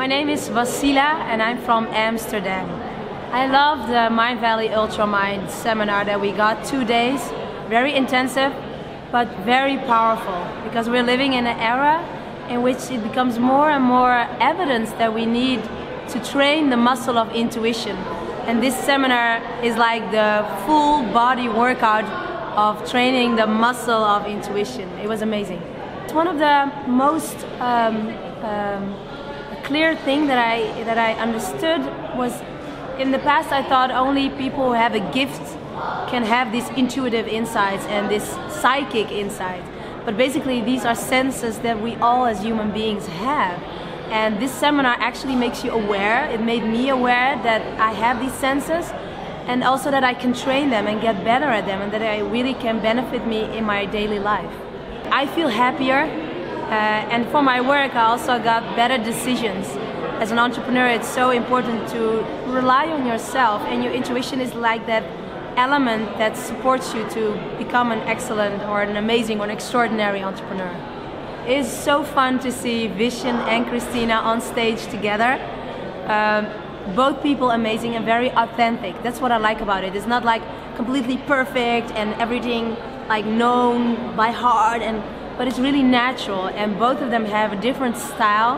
My name is Wassila and I'm from Amsterdam. I love the Mindvalley Ultramind seminar that we got, 2 days, very intensive but very powerful, because we're living in an era in which it becomes more and more evidence that we need to train the muscle of intuition. And this seminar is like the full body workout of training the muscle of intuition. It was amazing. It's one of the most clear thing that I understood was, in the past I thought only people who have a gift can have these intuitive insights and this psychic insight. But basically these are senses that we all as human beings have. And this seminar actually makes you aware. It made me aware that I have these senses, and also that I can train them and get better at them, and that I really can benefit me in my daily life. I feel happier, and for my work I also got better decisions. As an entrepreneur, it's so important to rely on yourself, and your intuition is like that element that supports you to become an excellent or an amazing or an extraordinary entrepreneur. It is so fun to see Vision and Christina on stage together. Both people amazing and very authentic. That's what I like about it. It's not like completely perfect and everything like known by heart, but it's really natural, and both of them have a different style.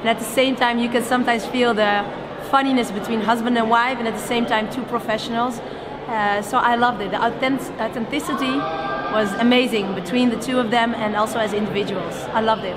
And at the same time you can sometimes feel the funniness between husband and wife, and at the same time two professionals. So I loved it. The authenticity was amazing between the two of them, and also as individuals. I loved it.